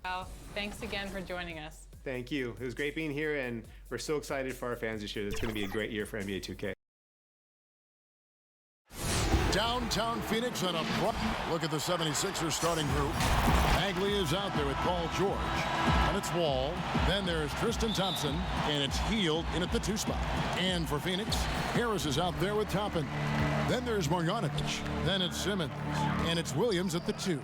Wow, thanks again for joining us. Thank you. It was great being here, and we're so excited for our fans this year. It's going to be a great year for NBA 2K. Downtown Phoenix on a look at the 76ers starting group. Bagley is out there with Paul George. And it's Wall. Then there's Tristan Thompson. And it's Hield in at the 2 spot. And for Phoenix, Harris is out there with Toppin. Then there's Marjanovic. Then it's Simmons. And it's Williams at the 2.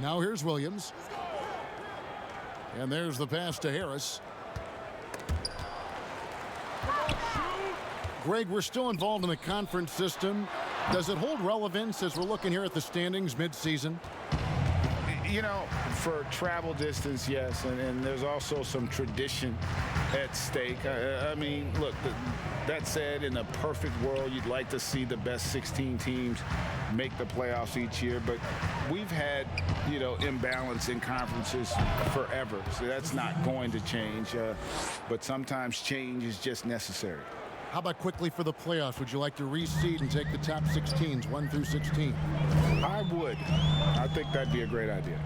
Now here's Williams. And there's the pass to Harris. Greg, we're still involved in the conference system. Does it hold relevance as we're looking here at the standings mid-season? You know, for travel distance, yes, and there's also some tradition at stake. I mean, look, that said, in a perfect world, you'd like to see the best 16 teams make the playoffs each year, but we've had, you know, imbalance in conferences forever, so that's not going to change, but sometimes change is just necessary. How about quickly for the playoffs? Would you like to reseed and take the top 6 teams, 1 through 16? I would. I think that'd be a great idea.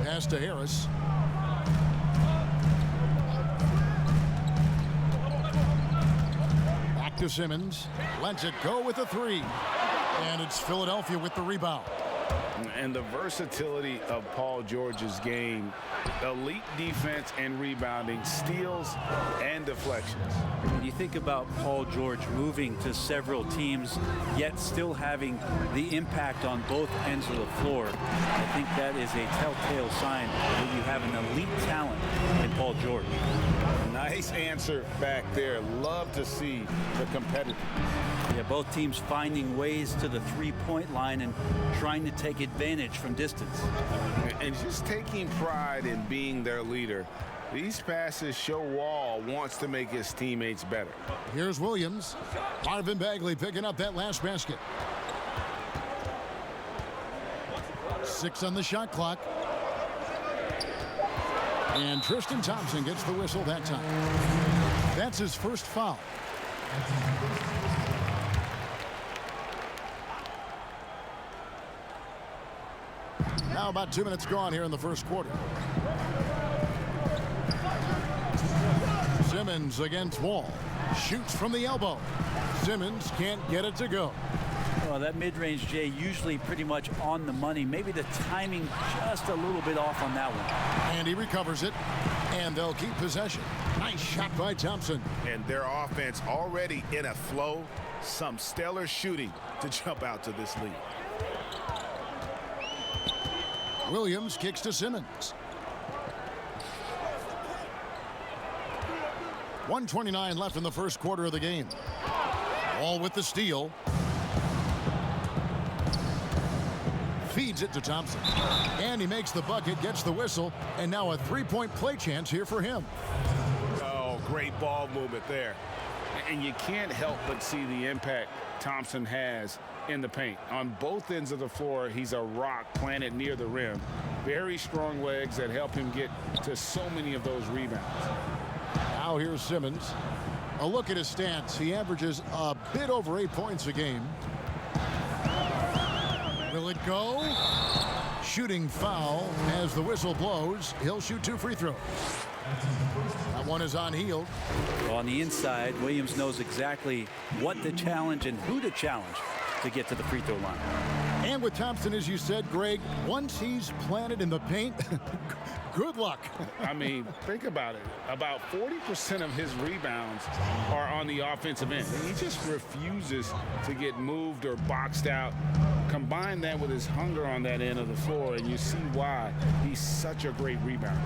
Pass to Harris. Back to Simmons. Lets it go with a 3. And it's Philadelphia with the rebound. And the versatility of Paul George's game, elite defense and rebounding, steals and deflections. When you think about Paul George moving to several teams, yet still having the impact on both ends of the floor, I think that is a telltale sign that you have an elite talent in Paul George. Nice answer back there. Love to see the competitive. Yeah, both teams finding ways to the three-point line and trying to take advantage from distance. And just taking pride in being their leader. These passes show Wall wants to make his teammates better. Here's Williams. Marvin Bagley picking up that last basket. 6 on the shot clock. And Tristan Thompson gets the whistle that time. That's his first foul. Now about 2 minutes gone here in the first quarter. Simmons against Wall. Shoots from the elbow. Simmons can't get it to go. Well, that mid-range, Jay, usually pretty much on the money. Maybe the timing just a little bit off on that one. And he recovers it. And they'll keep possession. Nice shot by Thompson. And their offense already in a flow. Some stellar shooting to jump out to this lead. Williams kicks to Simmons. 1:29 left in the first quarter of the game. Wall with the steal. Feeds it to Thompson. And he makes the bucket, gets the whistle, and now a three-point play chance here for him. Oh, great ball movement there. And you can't help but see the impact Thompson has in the paint. On both ends of the floor, he's a rock planted near the rim. Very strong legs that help him get to so many of those rebounds. Now here's Simmons. A look at his stats. He averages a bit over 8 points a game. Will it go? Shooting foul as the whistle blows. He'll shoot 2 free throws. That one is on Hield. On the inside, Williams knows exactly what to challenge and who to challenge to get to the free throw line. And with Thompson, as you said, Greg, once he's planted in the paint, good luck. I mean, think about it. About 40% of his rebounds are on the offensive end. He just refuses to get moved or boxed out. Combine that with his hunger on that end of the floor, and you see why he's such a great rebounder.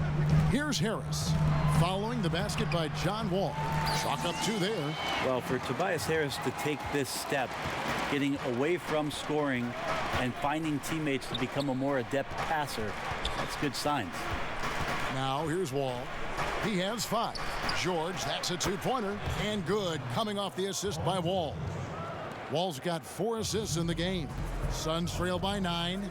Here's Harris. Following the basket by John Wall. Chalk up 2 there. Well, for Tobias Harris to take this step, getting away from scoring and finding teammates to become a more adept passer, that's good signs. Now here's Wall. He has 5. George, that's a 2-pointer. And good, coming off the assist by Wall. Wall's got 4 assists in the game. Suns trail by 9.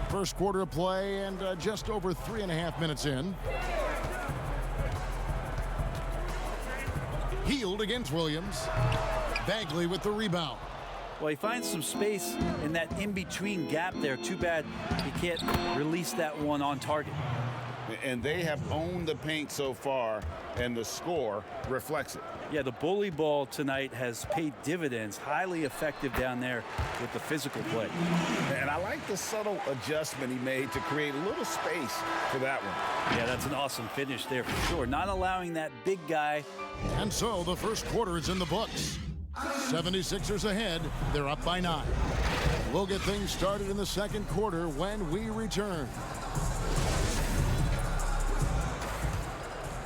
First quarter of play and just over 3.5 minutes in. Hield against Williams. Bagley with the rebound. Well, he finds some space in that in-between gap there. Too bad he can't release that one on target. And they have owned the paint so far, and the score reflects it. Yeah, the bully ball tonight has paid dividends. Highly effective down there with the physical play. And I like the subtle adjustment he made to create a little space for that one. Yeah, that's an awesome finish there for sure. Not allowing that big guy. And so the first quarter is in the books. 76ers ahead. They're up by 9. We'll get things started in the second quarter when we return.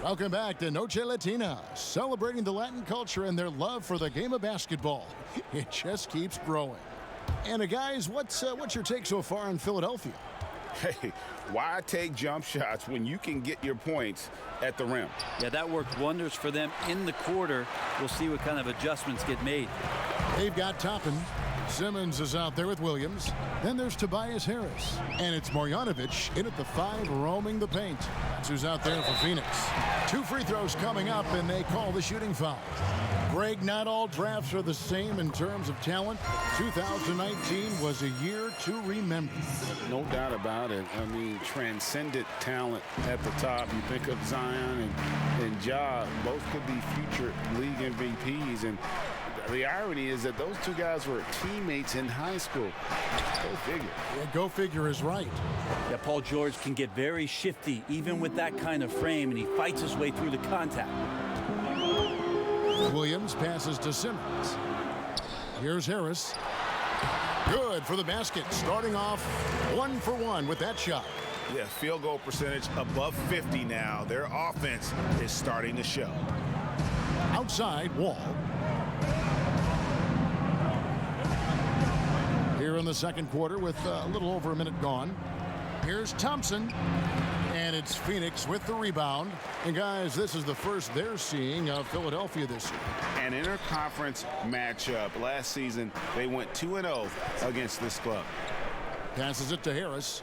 Welcome back to Noche Latina, celebrating the Latin culture and their love for the game of basketball. It just keeps growing. And guys, what's your take so far on Philadelphia? Hey, why take jump shots when you can get your points at the rim? Yeah, that worked wonders for them in the quarter. We'll see what kind of adjustments get made. They've got Toppin. Simmons is out there with Williams. Then there's Tobias Harris. And it's Marjanovic in at the 5, roaming the paint. That's who's out there for Phoenix. 2 free throws coming up, and they call the shooting foul. Greg, not all drafts are the same in terms of talent. 2019 was a year to remember. No doubt about it. I mean, transcendent talent at the top. You think of Zion and Ja, both could be future league MVPs. And the irony is that those two guys were teammates in high school. Go figure. Yeah, go figure is right. Yeah, Paul George can get very shifty even with that kind of frame, and he fights his way through the contact. Williams passes to Simmons. Here's Harris. Good for the basket. Starting off 1 for 1 with that shot. Yeah, field goal percentage above 50 now. Their offense is starting to show. Outside, Wall. Here in the second quarter with a little over a minute gone. Here's Thompson. And it's Phoenix with the rebound. And guys, this is the first they're seeing of Philadelphia this year. An interconference matchup. Last season, they went 2-0 against this club. Passes it to Harris.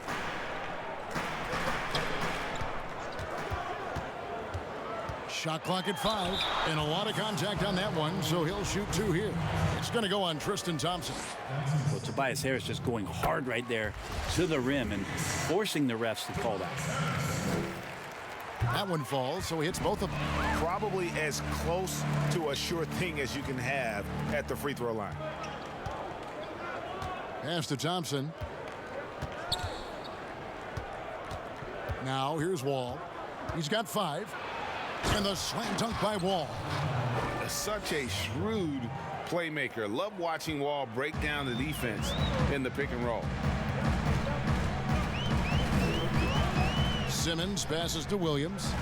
Shot clock at 5, and a lot of contact on that one, so he'll shoot 2 here. It's going to go on Tristan Thompson. Well, Tobias Harris just going hard right there to the rim and forcing the refs to call that. That one falls, so he hits both of them. Probably as close to a sure thing as you can have at the free throw line. Pass to Thompson. Now here's Wall. He's got 5. And the slam dunk by Wall. Such a shrewd playmaker. Love watching Wall break down the defense in the pick and roll. Simmons passes to Williams.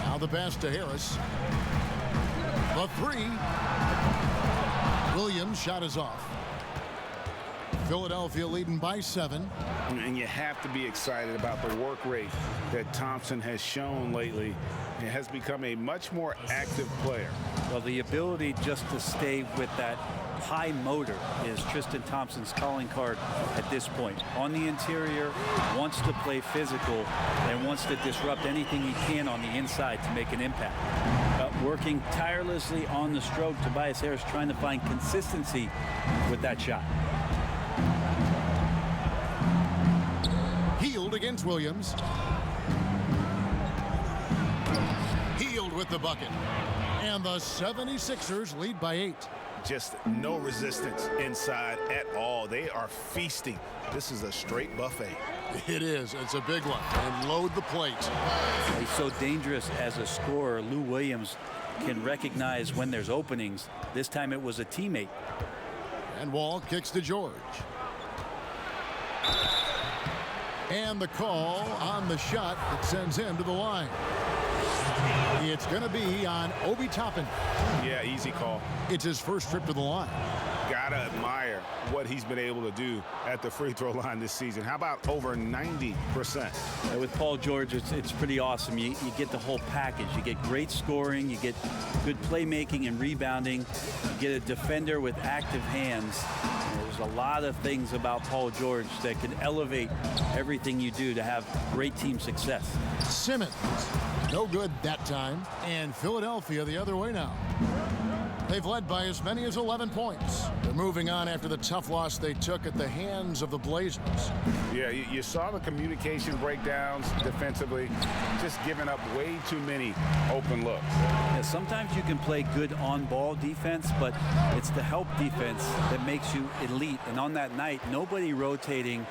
Now the pass to Harris. The 3. Williams' shot is off. Philadelphia leading by 7. And you have to be excited about the work rate that Thompson has shown lately. He has become a much more active player. Well, the ability just to stay with that high motor is Tristan Thompson's calling card at this point. On the interior, wants to play physical and wants to disrupt anything he can on the inside to make an impact. Working tirelessly on the stroke, Tobias Harris trying to find consistency with that shot. Healed against Williams. Healed with the bucket. And the 76ers lead by 8. Just no resistance inside at all. They are feasting. This is a straight buffet. It is. It's a big one. And load the plate. He's so dangerous as a scorer. Lou Williams can recognize when there's openings. This time it was a teammate. And Wall kicks to George. And the call on the shot that sends him to the line. It's going to be on Obi Toppin. Yeah, easy call. It's his first trip to the line. Gotta admire what he's been able to do at the free throw line this season. How about over 90%? And with Paul George, it's pretty awesome. You get the whole package. You get great scoring, you get good playmaking and rebounding, you get a defender with active hands. There's a lot of things about Paul George that can elevate everything you do to have great team success. Simmons, no good that time. And Philadelphia the other way now. They've led by as many as 11 points. They're moving on after the tough loss they took at the hands of the Blazers. Yeah, you saw the communication breakdowns defensively, just giving up way too many open looks. Yeah, sometimes you can play good on-ball defense, but it's the help defense that makes you elite. And on that night, nobody rotating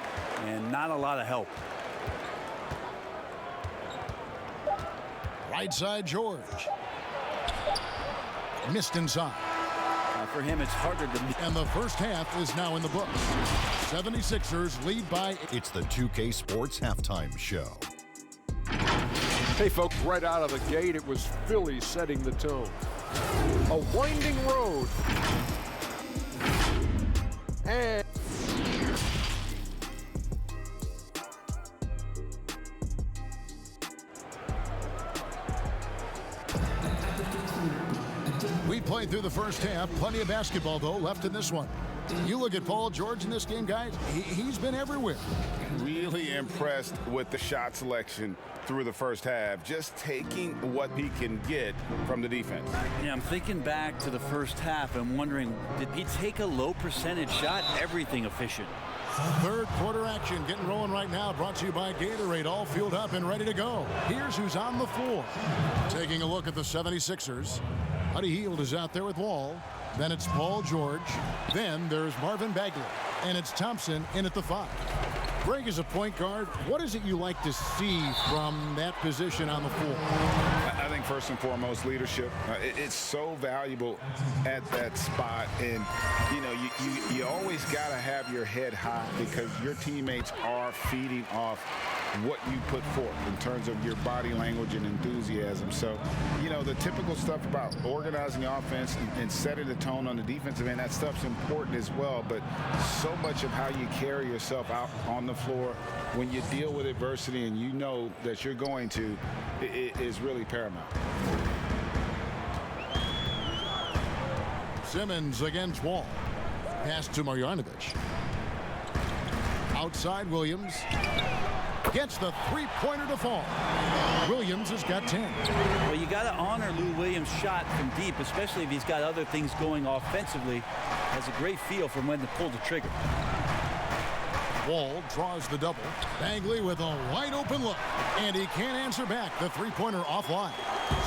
and not a lot of help. Right side, George. Missed inside. For him, it's harder to... And the first half is now in the books. 76ers lead by... It's the 2K Sports Halftime Show. Hey, folks, right out of the gate, it was Philly setting the tone. A winding road. And... We played through the first half. Plenty of basketball, though, left in this one. You look at Paul George in this game, guys. He's been everywhere. Really impressed with the shot selection through the first half, just taking what he can get from the defense. Yeah, I'm thinking back to the first half and wondering, did he take a low percentage shot? Everything efficient. Third quarter action getting rolling right now, brought to you by Gatorade, all fueled up and ready to go. Here's who's on the floor. Taking a look at the 76ers. Buddy Hield is out there with Wall. Then it's Paul George. Then there's Marvin Bagley. And it's Thompson in at the 5. Greg is a point guard. What is it you like to see from that position on the floor? I think first and foremost, leadership. It's so valuable at that spot. And, you know, you always got to have your head high because your teammates are feeding off what you put forth in terms of your body language and enthusiasm. So, you know, the typical stuff about organizing the offense and setting the tone on the defensive end, that stuff's important as well. But so much of how you carry yourself out on the floor when you deal with adversity and you know that you're going to, it is really paramount. Simmons against Wall. Pass to Marjanovic. Outside Williams. Gets the three-pointer to fall. Williams has got 10. Well, you got to honor Lou Williams' shot from deep, especially if he's got other things going offensively. Has a great feel from when to pull the trigger. Wall draws the double. Bagley with a wide-open look. And he can't answer back. The three-pointer offline.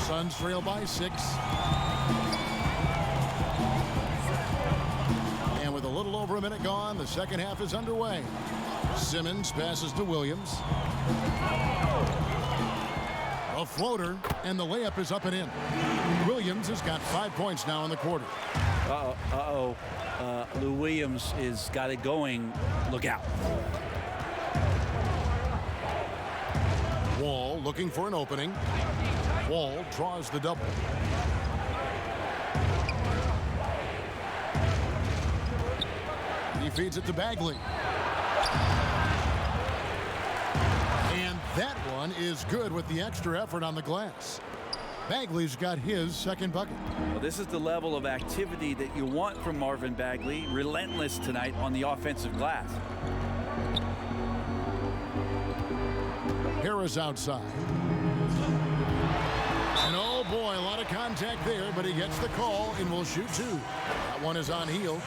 Suns trail by 6. And with a little over a minute gone, the second half is underway. Simmons passes to Williams. A floater, and the layup is up and in. Williams has got 5 points now in the quarter. Lou Williams is got it going. Look out. Wall looking for an opening. Wall draws the double. He feeds it to Bagley. And that one is good with the extra effort on the glass. Bagley's got his second bucket. Well, this is the level of activity that you want from Marvin Bagley. Relentless tonight on the offensive glass. Harris outside. And oh boy, a lot of contact there, but he gets the call and will shoot 2. That one is on Hield.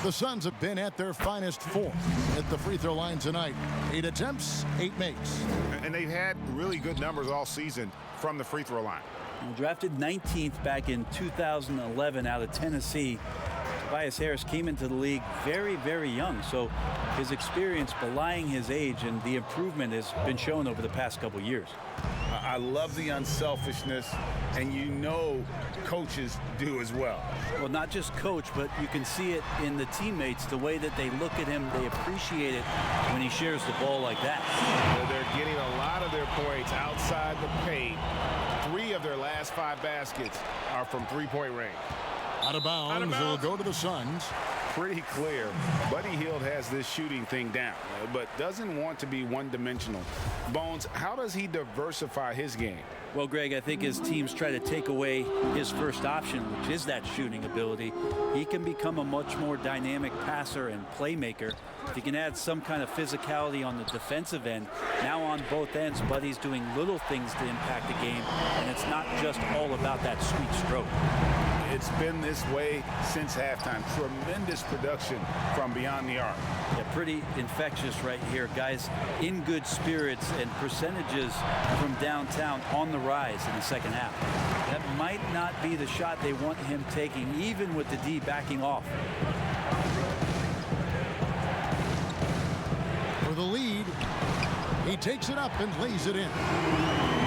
The Suns have been at their finest 4 at the free throw line tonight. 8 attempts, 8 makes. And they've had really good numbers all season from the free throw line. Drafted 19th back in 2011 out of Tennessee. Tobias Harris came into the league very, very young, so his experience belying his age, and the improvement has been shown over the past couple years. I love the unselfishness, and you know coaches do as well. Well, not just coach, but you can see it in the teammates, the way that they look at him. They appreciate it when he shares the ball like that. They're getting a lot of their points outside the paint. 3 of their last 5 baskets are from three-point range. Out of bounds, it'll go to the Suns. Pretty clear. Buddy Hield has this shooting thing down, but doesn't want to be one-dimensional. Bones, how does he diversify his game? Well, Greg, I think as teams try to take away his first option, which is that shooting ability, he can become a much more dynamic passer and playmaker. If he can add some kind of physicality on the defensive end, now on both ends, Buddy's doing little things to impact the game, and it's not just all about that sweet stroke. it's been this way since halftime. Tremendous production from beyond the arc. Yeah, pretty infectious right here. Guys in good spirits and percentages from downtown on the rise in the second half. That might not be the shot they want him taking, even with the D backing off. For the lead, he takes it up and lays it in.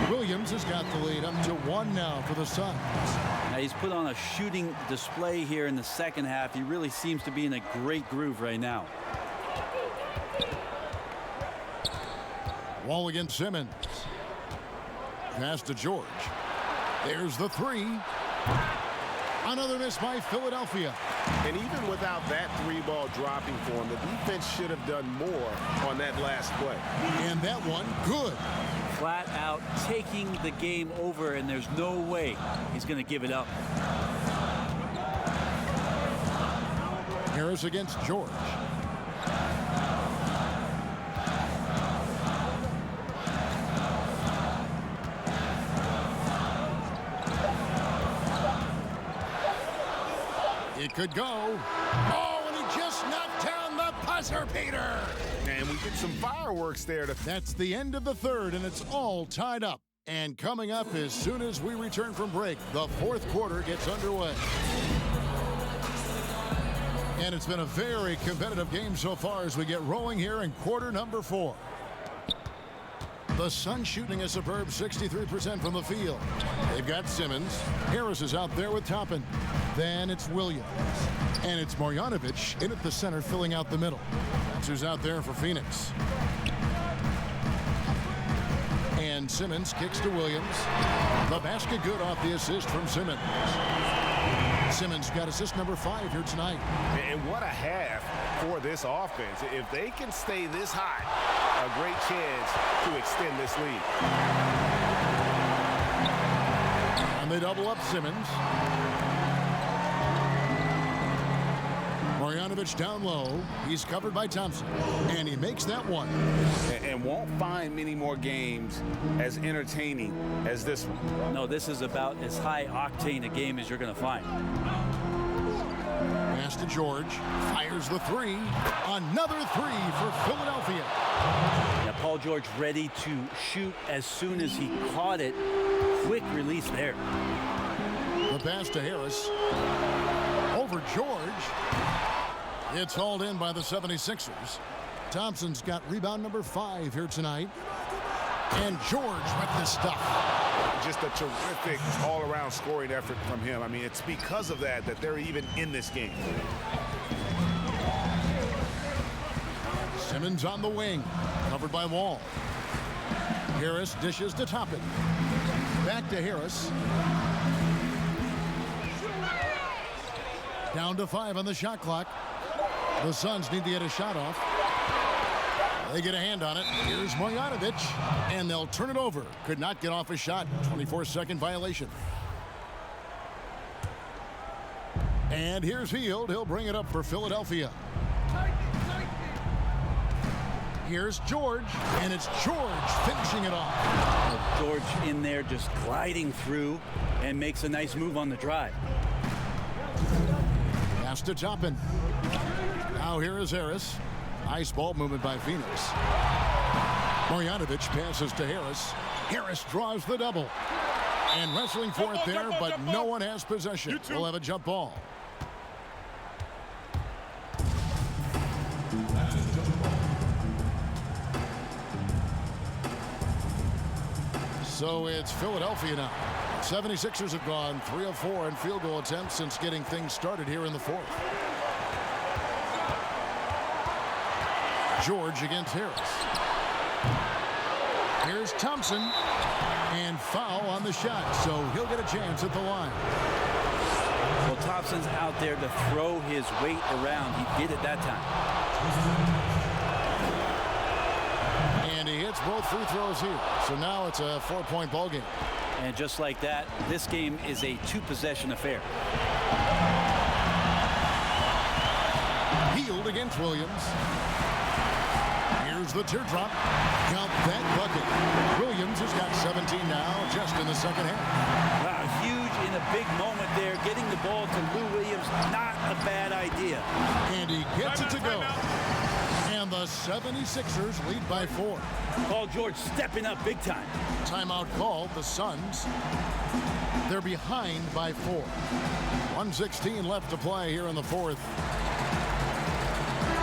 Williams has got the lead up to 1 now for the Suns. Now he's put on a shooting display here in the second half. He really seems to be in a great groove right now. Wall against Simmons. Pass to George. There's the three. Another miss by Philadelphia. And even without that 3-ball dropping for him, the defense should have done more on that last play. And that one, good. Flat out taking the game over, and there's no way he's going to give it up. Harris against George. It could go. Oh, and he just knocked down the buzzer beater. And we get some fireworks there. That's the end of the third, and it's all tied up. And coming up as soon as we return from break, the fourth quarter gets underway. And it's been a very competitive game so far as we get rolling here in quarter number 4. The Suns shooting a superb 63% from the field. They've got Simmons. Harris is out there with Toppin. Then it's Williams. And it's Marjanovic in at the center filling out the middle. That's who's out there for Phoenix. And Simmons kicks to Williams. The basket good off the assist from Simmons. Simmons got assist number 5 here tonight. And what a half for this offense. If they can stay this hot, a great chance to extend this lead. And they double up Simmons. Marjanovic down low. He's covered by Thompson. And he makes that one. And won't find many more games as entertaining as this one. No, this is about as high octane a game as you're going to find. Pass to George. Fires the three. Another three for Philadelphia. Now Paul George ready to shoot as soon as he caught it. Quick release there. The pass to Harris. Over George. It's hauled in by the 76ers. Thompson's got rebound number 5 here tonight. And George with this stuff. Just a terrific all-around scoring effort from him. I mean, it's because of that they're even in this game. Simmons on the wing. Covered by Wall. Harris dishes to Toppin. Back to Harris. Down to 5 on the shot clock. The Suns need to get a shot off. They get a hand on it. Here's Marjanovic, and they'll turn it over. Could not get off a shot. 24-second violation. And here's Hield. He'll bring it up for Philadelphia. Here's George, and it's George finishing it off. George in there just gliding through and makes a nice move on the drive. Pass to Toppin. Now here is Harris. Nice ball movement by Phoenix. Marjanovic passes to Harris. Harris draws the double. And wrestling for it there, but no one has possession. We'll have a jump ball. So it's Philadelphia now. 76ers have gone 3 of 4 in field goal attempts since getting things started here in the fourth. George against Harris. Here's Thompson. And foul on the shot, so he'll get a chance at the line. Well, Thompson's out there to throw his weight around. He did it that time. And he hits both free throws here. So now it's a 4-point ball game. And just like that, this game is a 2-possession affair. Hield against Williams. Here's the teardrop. Count that bucket. Williams has got 17 now just in the second half. Wow, huge in a big moment there. Getting the ball to Lou Williams, not a bad idea. And he gets it to go. And the 76ers lead by 4. Paul George stepping up big time. Timeout called. The Suns, they're behind by 4. 1:16 left to play here in the 4th.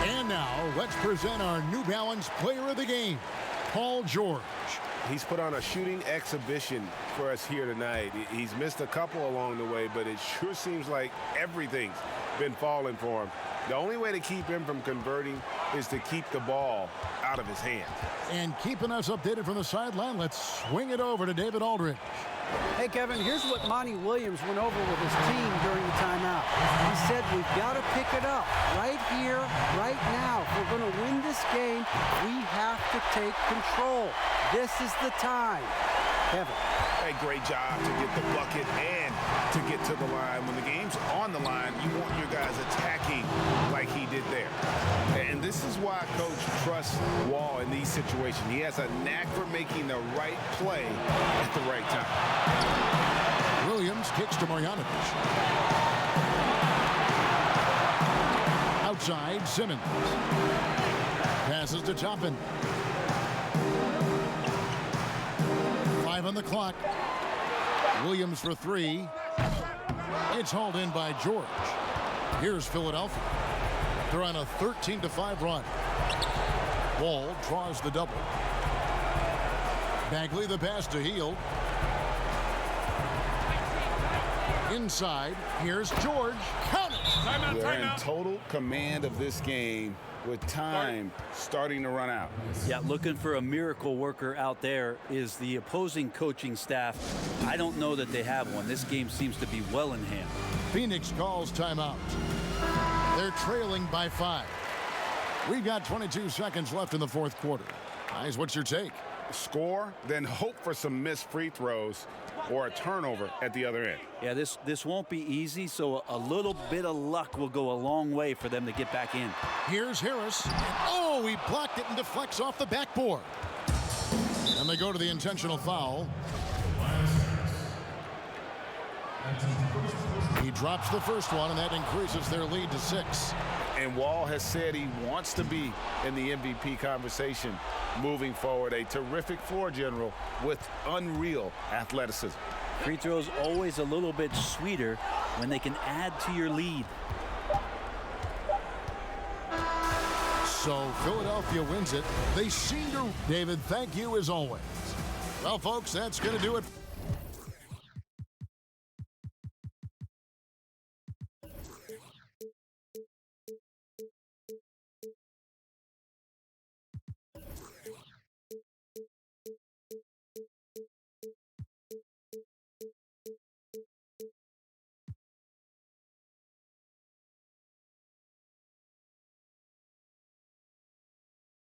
And now let's present our New Balance player of the game, Paul George. He's put on a shooting exhibition for us here tonight. He's missed a couple along the way, but it sure seems like everything's been falling for him. The only way to keep him from converting is to keep the ball out of his hands. And keeping us updated from the sideline, let's swing it over to David Aldridge. Hey, Kevin, here's what Monty Williams went over with his team during the timeout. He said, we've got to pick it up right here, right now. If we're going to win this game, we have to take control. This is the time. Kevin. A great job to get the bucket and to get to the line. When the game's on the line, you want your guys attacking like he did there. And this is why Coach trusts Wall in these situations. He has a knack for making the right play at the right time. Williams kicks to Marjanovic. Outside, Simmons. Passes to Toppin. 5 on the clock. Williams for 3. It's hauled in by George. Here's Philadelphia. They're on a 13-5 run. Wall draws the double. Bagley the pass to Hield. Inside, here's George. Count it! They're in total command of this game with time starting to run out. Yeah, looking for a miracle worker out there is the opposing coaching staff. I don't know that they have one. This game seems to be well in hand. Phoenix calls timeout. They're trailing by 5. We've got 22 seconds left in the 4th quarter. Guys, what's your take? Score, then hope for some missed free throws or a turnover at the other end. Yeah, this won't be easy, so a little bit of luck will go a long way for them to get back in. Here's Harris. Oh, he blocked it and deflects off the backboard. And they go to the intentional foul. He drops the first one, and that increases their lead to 6. And Wall has said he wants to be in the MVP conversation moving forward. A terrific floor general with unreal athleticism. Free throws always a little bit sweeter when they can add to your lead. So Philadelphia wins it. They seem to. David, thank you as always. Well, folks, that's going to do it.